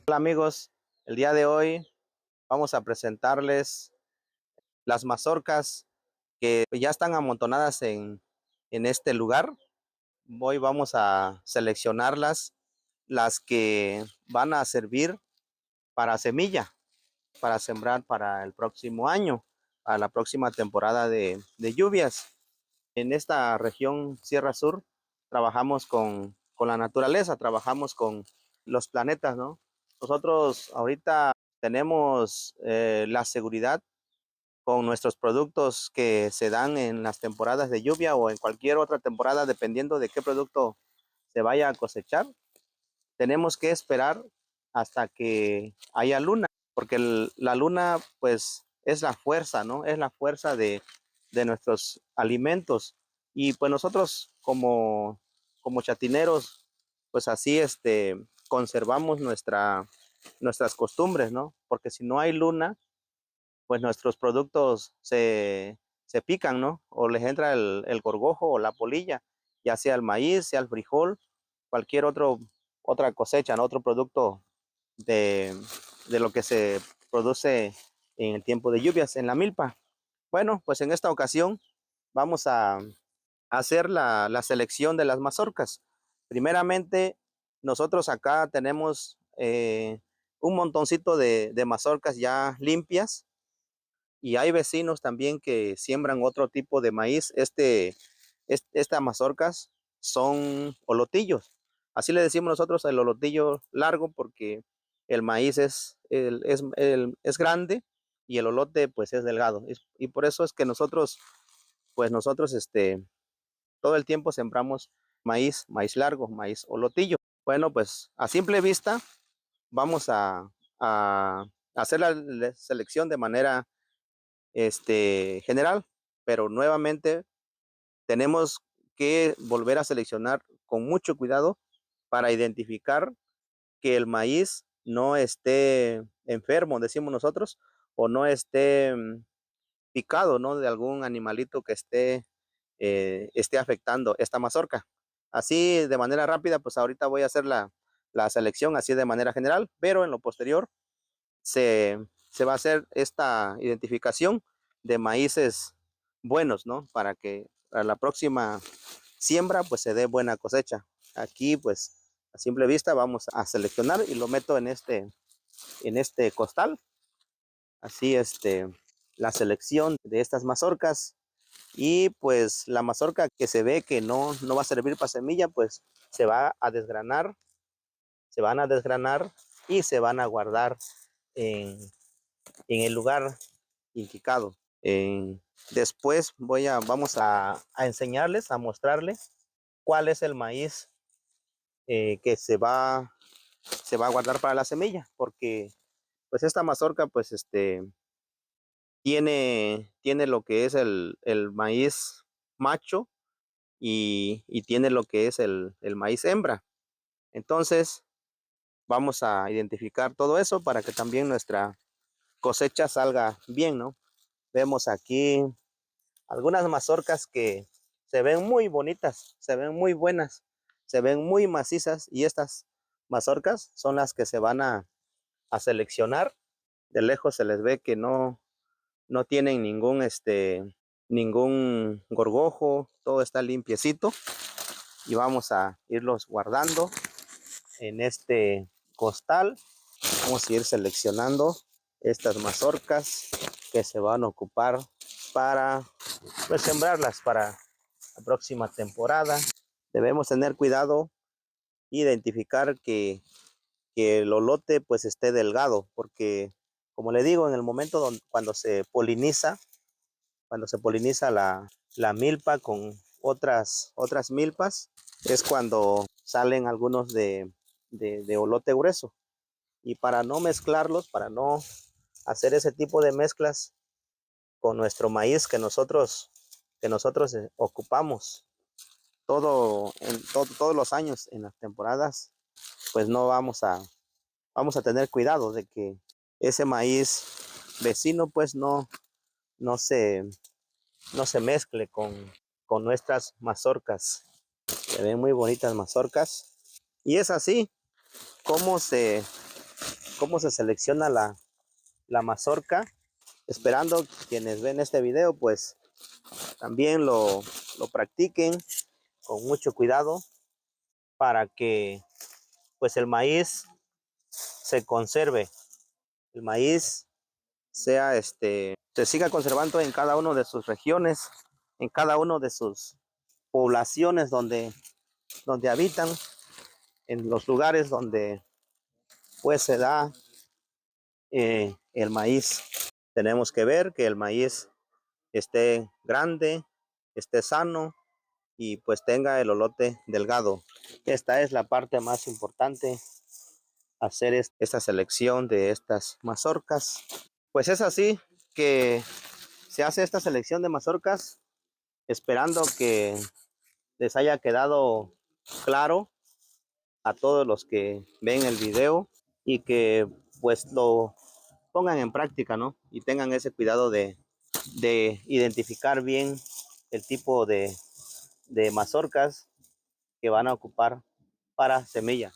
Hola amigos, el día de hoy vamos a presentarles las mazorcas que ya están amontonadas en este lugar. Hoy vamos a seleccionarlas, las que van a servir para semilla, para sembrar para el próximo año, a la próxima temporada de lluvias. En esta región Sierra Sur trabajamos con la naturaleza, trabajamos con los planetas, ¿no? Nosotros ahorita tenemos la seguridad con nuestros productos que se dan en las temporadas de lluvia o en cualquier otra temporada, dependiendo de qué producto se vaya a cosechar. Tenemos que esperar hasta que haya luna, porque la luna pues es la fuerza, ¿no? Es la fuerza de nuestros alimentos. Y pues nosotros como chatineros, pues así conservamos nuestras costumbres, ¿no? Porque si no hay luna, pues nuestros productos se pican, ¿no? O les entra el gorgojo o la polilla, ya sea el maíz, sea el frijol, cualquier otra cosecha, ¿no? Otro producto de, de lo que se produce en el tiempo de lluvias en la milpa. Bueno, pues en esta ocasión vamos a hacer la selección de las mazorcas. Primeramente, nosotros acá tenemos un montoncito de mazorcas ya limpias y hay vecinos también que siembran otro tipo de maíz. Estas mazorcas son olotillos. Así le decimos nosotros el olotillo largo porque el maíz es grande y el olote pues es delgado. Y por eso es que nosotros todo el tiempo sembramos maíz largo, maíz olotillo. Bueno, pues a simple vista vamos a hacer la selección de manera general, pero nuevamente tenemos que volver a seleccionar con mucho cuidado para identificar que el maíz no esté enfermo, decimos nosotros, o no esté picado, ¿no? De algún animalito que esté afectando esta mazorca. Así de manera rápida, pues ahorita voy a hacer la selección así de manera general, pero en lo posterior se, se va a hacer esta identificación de maíces buenos, ¿no? Para que a la próxima siembra pues se dé buena cosecha. Aquí pues a simple vista vamos a seleccionar y lo meto en este costal. Así la selección de estas mazorcas y pues la mazorca que se ve que no va a servir para semilla pues se va a desgranar, se van a desgranar y se van a guardar en, en el lugar indicado. Después vamos a enseñarles, a mostrarles cuál es el maíz que se va a guardar para la semilla, porque pues esta mazorca pues tiene lo que es el maíz macho y tiene lo que es el maíz hembra. Entonces vamos a identificar todo eso para que también nuestra cosecha salga bien, ¿no? Vemos aquí algunas mazorcas que se ven muy bonitas, se ven muy buenas, se ven muy macizas y estas mazorcas son las que se van a seleccionar. De lejos se les ve que no tienen ningún gorgojo, todo está limpiecito y vamos a irlos guardando en este costal. Vamos a ir seleccionando estas mazorcas que se van a ocupar para pues, sembrarlas para la próxima temporada. Debemos tener cuidado e identificar que el olote pues esté delgado, porque como le digo, en el momento cuando se poliniza la milpa con otras milpas, es cuando salen algunos de olote grueso. Y para no mezclarlos, para no hacer ese tipo de mezclas con nuestro maíz que nosotros ocupamos todos los años en las temporadas, pues no vamos a tener cuidado de que ese maíz vecino pues no no se mezcle con nuestras mazorcas. Se ven muy bonitas mazorcas. Y es así como cómo se selecciona la mazorca, esperando quienes ven este video pues también lo practiquen con mucho cuidado para que pues el maíz se conserve, el maíz sea se siga conservando en cada uno de sus regiones, en cada uno de sus poblaciones donde habitan, en los lugares donde pues se da el maíz. Tenemos que ver que el maíz esté grande, esté sano y pues tenga el olote delgado. Esta es la parte más importante, hacer esta selección de estas mazorcas. Pues es así que se hace esta selección de mazorcas, esperando que les haya quedado claro a todos los que ven el video y que pues lo pongan en práctica, ¿no? Y tengan ese cuidado de identificar bien el tipo de mazorcas que van a ocupar para semilla.